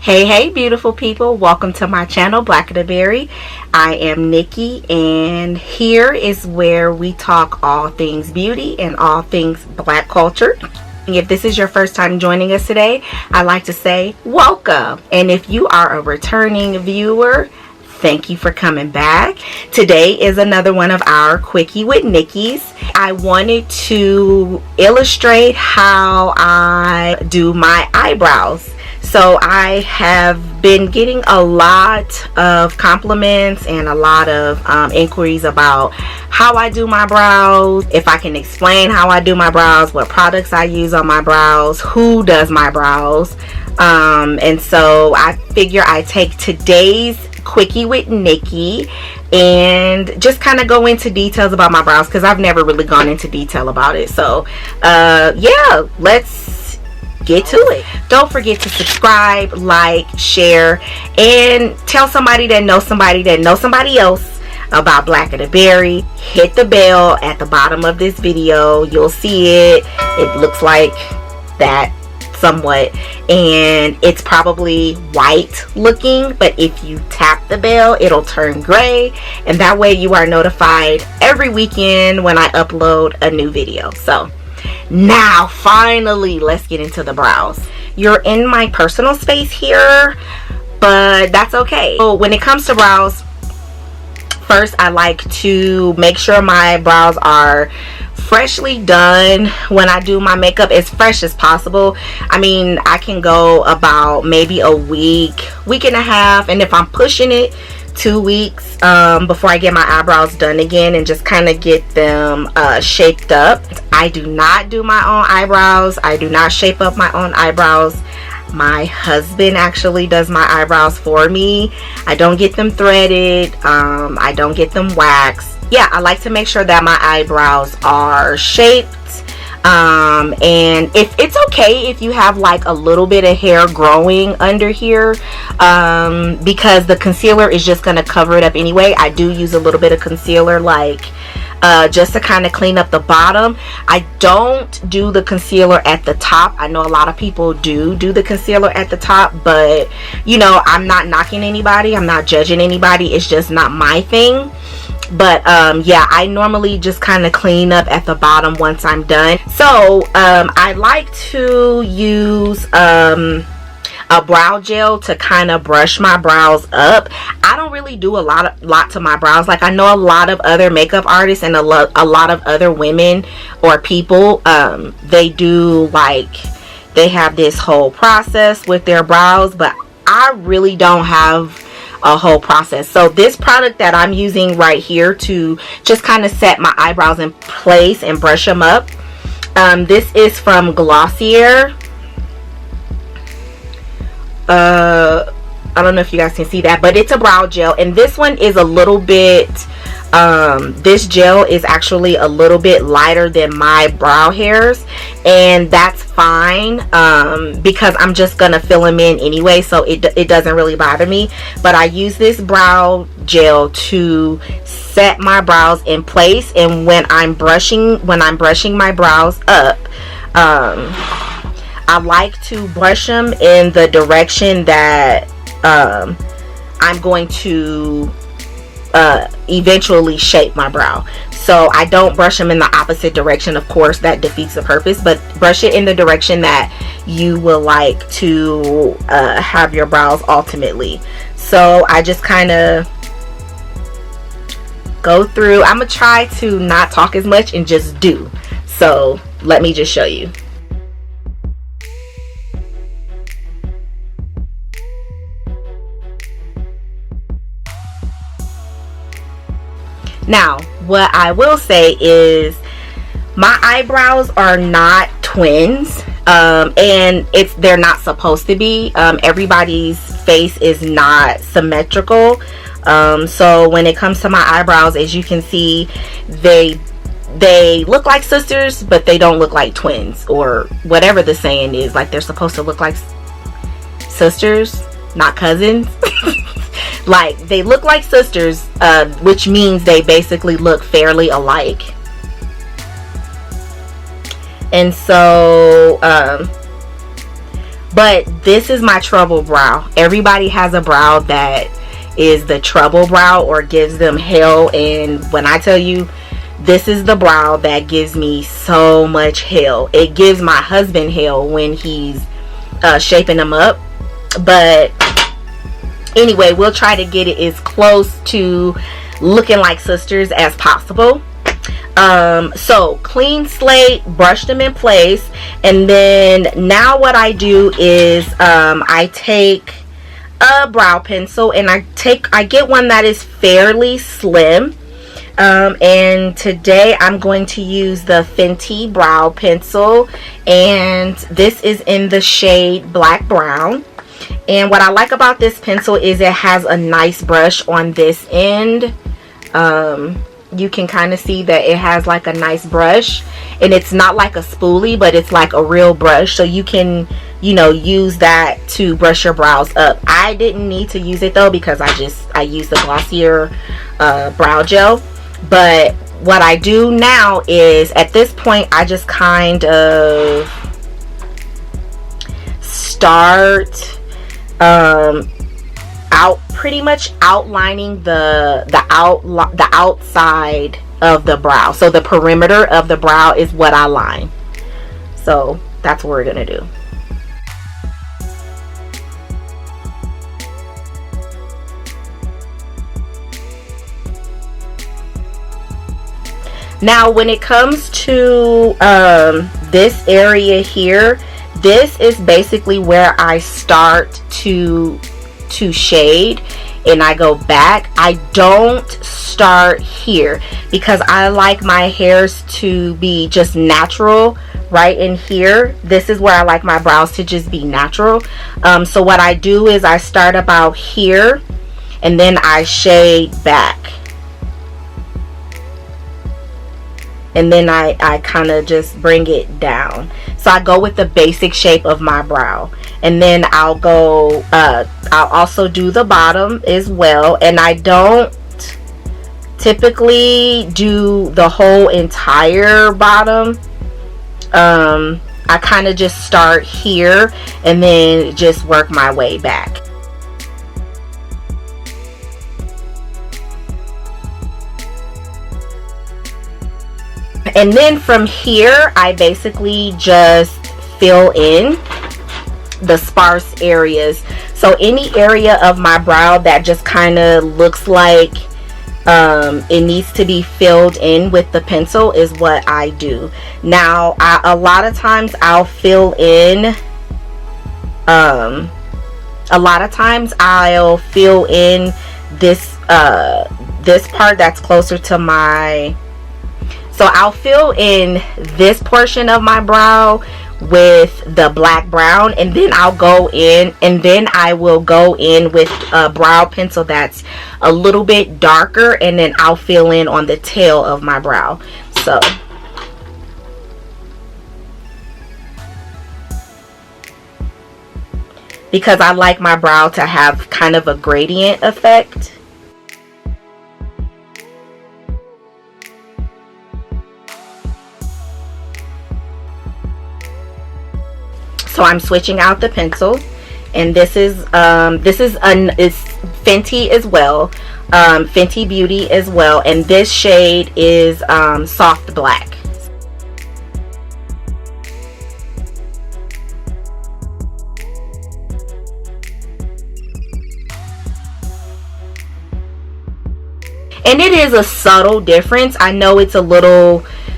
Hey beautiful people, welcome to my channel Black the Berry. I am Nikki, and here is where we talk all things beauty and all things black culture. If this is your first time joining us today, I'd like to say welcome, and if you are a returning viewer, thank you for coming back. Today is another one of our Quickie with Nikki's. I wanted to illustrate how I do my eyebrows. So I have been getting a lot of compliments and a lot of inquiries about how I do my brows, if I can explain how I do my brows, what products I use on my brows, who does my brows. And so I figure I take today's Quickie with Nikki and just kind of go into details about my brows, because I've never really gone into detail about it. So yeah, let's get to it. Don't forget to subscribe, like, share, and tell somebody that knows somebody that knows somebody else about Black the Berry. Hit the bell at the bottom of this video. You'll see it. It looks like that somewhat, and it's probably white looking, but if you tap the bell it'll turn gray, and that way you are notified every weekend when I upload a new video. So now finally let's get into the brows. You're in my personal space here, but that's okay. So when it comes to brows, first I like to make sure my brows are freshly done. When I do my makeup, as fresh as possible. I mean, I can go about maybe a week and a half, and if I'm pushing it, 2 weeks before I get my eyebrows done again and just kind of get them shaped up. I do not do my own eyebrows. I do not shape up my own eyebrows. My husband actually does my eyebrows for me. I don't get them threaded. I don't get them waxed. Yeah, I like to make sure that my eyebrows are shaped. And if it's okay if you have like a little bit of hair growing under here, because the concealer is just going to cover it up anyway. I do use a little bit of concealer, like just to kind of clean up the bottom. I don't do the concealer at the top. I know a lot of people do the concealer at the top, but you know, I'm not knocking anybody, I'm not judging anybody, it's just not my thing. But yeah, I normally just kind of clean up at the bottom once I'm done. So I like to use a brow gel to kind of brush my brows up. I don't really do a lot to my brows. Like, I know a lot of other makeup artists and a lot of other women or people, they do, like, they have this whole process with their brows, but I really don't have a whole process. So this product that I'm using right here to just kind of set my eyebrows in place and brush them up, this is from Glossier. I don't know if you guys can see that, but it's a brow gel, and this one is a little bit this gel is actually a little bit lighter than my brow hairs, and that's fine, because I'm just gonna fill them in anyway, so it doesn't really bother me. But I use this brow gel to set my brows in place, and when I'm brushing my brows up, I like to brush them in the direction that I'm going to eventually shape my brow. So I don't brush them in the opposite direction. Of course, that defeats the purpose, but brush it in the direction that you will like to have your brows ultimately. So I just kind of go through. I'm gonna try to not talk as much and just do. So let me just show you. Now, what I will say is my eyebrows are not twins, and they're not supposed to be. Everybody's face is not symmetrical. So when it comes to my eyebrows, as you can see, they look like sisters, but they don't look like twins, or whatever the saying is. Like, they're supposed to look like sisters, not cousins. Like, they look like sisters, which means they basically look fairly alike. And so But this is my trouble brow. Everybody has a brow that is the trouble brow or gives them hell, and when I tell you, this is the brow that gives me so much hell. It gives my husband hell when he's shaping them up. But anyway, we'll try to get it as close to looking like sisters as possible. So clean slate, brush them in place, and then now what I do is I take a brow pencil and I get one that is fairly slim, and today I'm going to use the Fenty brow pencil, and this is in the shade black brown. And what I like about this pencil is it has a nice brush on this end. You can kind of see that it has like a nice brush, and it's not like a spoolie, but it's like a real brush, so you can, you know, use that to brush your brows up. I didn't need to use it though because I use the glossier brow gel. But what I do now is at this point I just kind of start out pretty much outlining the outside of the brow. So the perimeter of the brow is what I line. So that's what we're gonna do. Now when it comes to this area here, this is basically where I start to shade, and I go back. I don't start here because I like my hairs to be just natural right in here. This is where I like my brows to just be natural. So what I do is I start about here and then I shade back, and then I kind of just bring it down. So I go with the basic shape of my brow, and then I'll also do the bottom as well. And I don't typically do the whole entire bottom. I kind of just start here and then just work my way back. And then from here I basically just fill in the sparse areas. So any area of my brow that just kind of looks like it needs to be filled in with the pencil is what I do. Now a lot of times I'll fill in this part that's closer to my, so I'll fill in this portion of my brow with the black brown, and then I'll go in, and then I will go in with a brow pencil that's a little bit darker, and then I'll fill in on the tail of my brow. So because I like my brow to have kind of a gradient effect. So I'm switching out the pencil, and this is Fenty as well, Fenty Beauty as well, and this shade is soft black. And it is a subtle difference. I know it's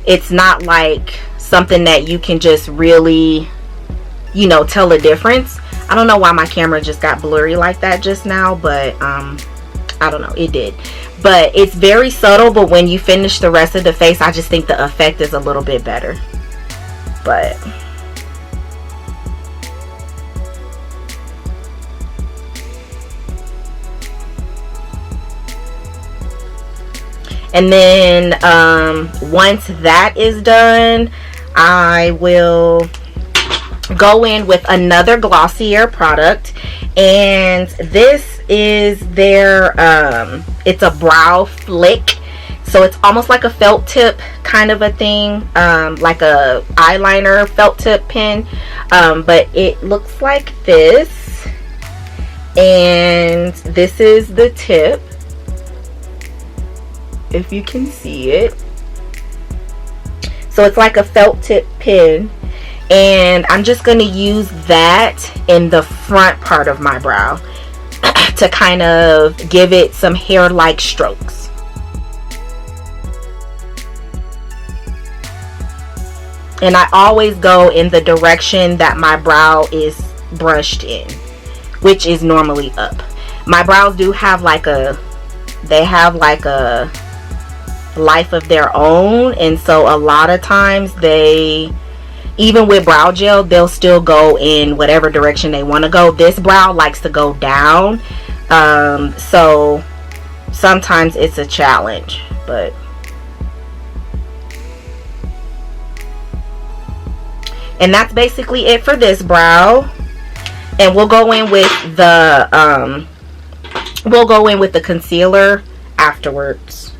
it's not like something that you can just really, you know, tell a difference. I don't know why my camera just got blurry like that just now, but I don't know, it did. But it's very subtle, but when you finish the rest of the face, I just think the effect is a little bit better. But and then once that is done, I will go in with another glossier product, and this is their it's a brow flick. So it's almost like a felt tip kind of a thing, like a eyeliner felt tip pen, but it looks like this, and this is the tip, if you can see it. So it's like a felt tip pen, and I'm just going to use that in the front part of my brow to kind of give it some hair-like strokes. And I always go in the direction that my brow is brushed in, which is normally up. My brows do have like a, they have like a life of their own, and so a lot of times they, even with brow gel, they'll still go in whatever direction they want to go. This brow likes to go down, so sometimes it's a challenge, but and that's basically it for this brow. And we'll go in with the concealer afterwards,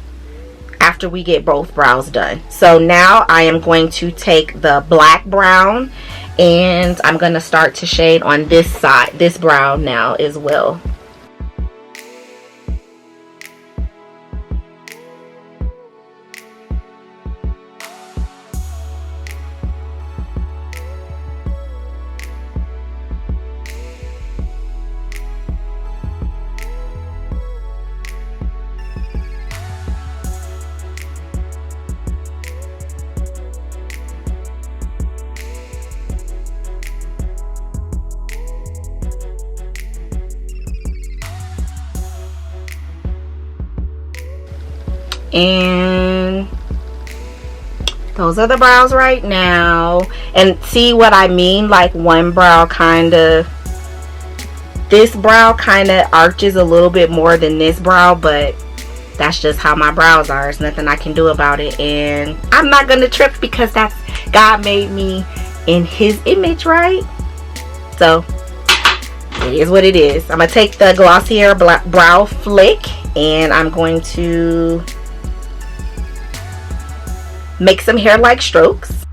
after we get both brows done. So now I am going to take the black brown, and I'm going to start to shade on this side, this brow now as well. And those are the brows right now. And see what I mean, like one brow kind of, this brow kind of arches a little bit more than this brow, but that's just how my brows are. There's nothing I can do about it, and I'm not gonna trip because that's, God made me in his image, right? So it is what it is. I'm gonna take the Glossier brow flick, and I'm going to make some hair-like strokes.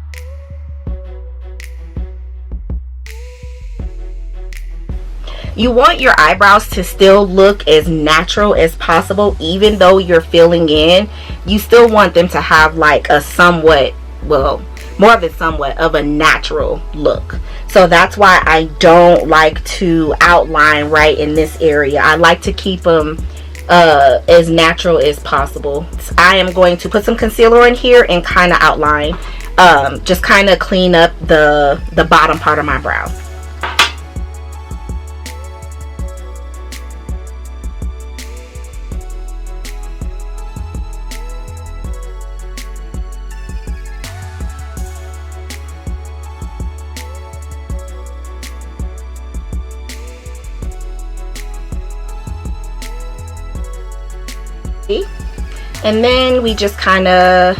You want your eyebrows to still look as natural as possible. Even though you're filling in, you still want them to have like a somewhat, well, more than somewhat of a natural look. So that's why I don't like to outline right in this area. I like to keep them as natural as possible. So I am going to put some concealer in here and kind of outline, just kind of clean up the bottom part of my brow. And then we just kind of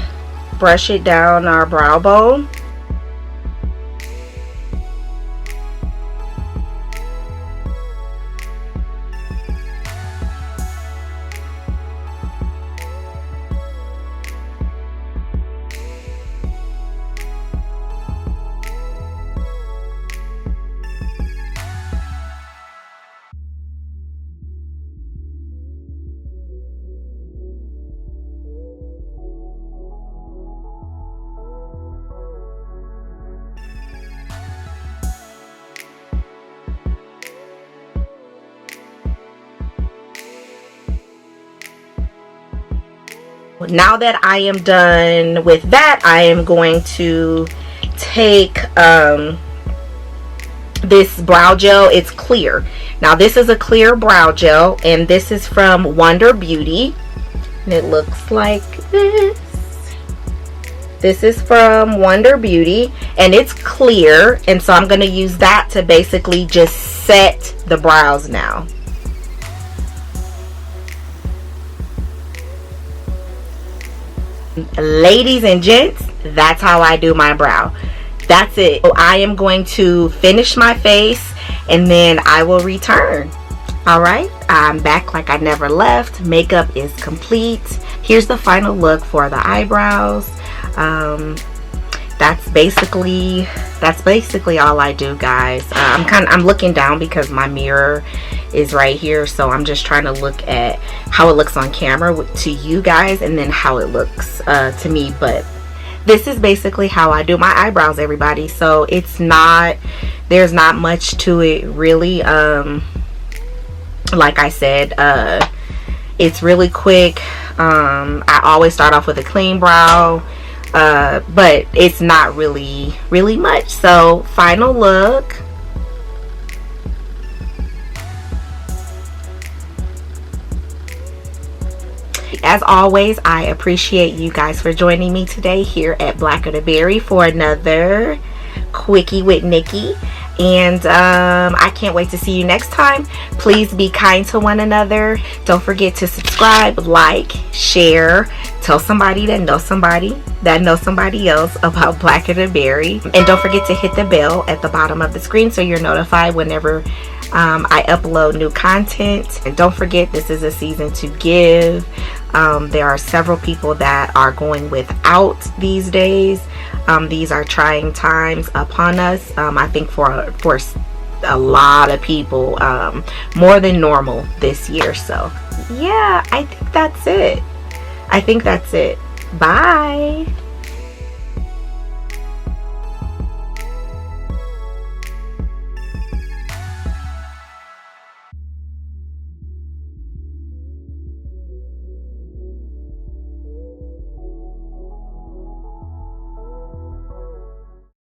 brush it down our brow bone. Now that I am done with that, I am going to take this brow gel. It's clear. Now this is a clear brow gel, and this is from Wonder Beauty, and it looks like this. This is from Wonder Beauty, and it's clear, and so I'm going to use that to basically just set the brows now. Ladies and gents, that's how I do my brow. That's it. So I am going to finish my face, and then I will return. Alright, I'm back like I never left. Makeup is complete. here's the final look for the eyebrows. That's basically all I do, guys. I'm looking down because my mirror is right here, so I'm just trying to look at how it looks on camera to you guys, and then how it looks to me. But this is basically how I do my eyebrows, everybody. So there's not much to it, really. Like I said, it's really quick. I always start off with a clean brow, but it's not really much. So final look. As always, I appreciate you guys for joining me today here at Black of the Berry for another Quickie with Nikki. And I can't wait to see you next time. Please be kind to one another. Don't forget to subscribe, like, share, tell somebody that knows somebody else about Black of the Berry. And don't forget to hit the bell at the bottom of the screen so you're notified whenever I upload new content. And don't forget, this is a season to give. There are several people that are going without these days. These are trying times upon us. I think for a lot of people, more than normal this year. So yeah, I think that's it. Bye.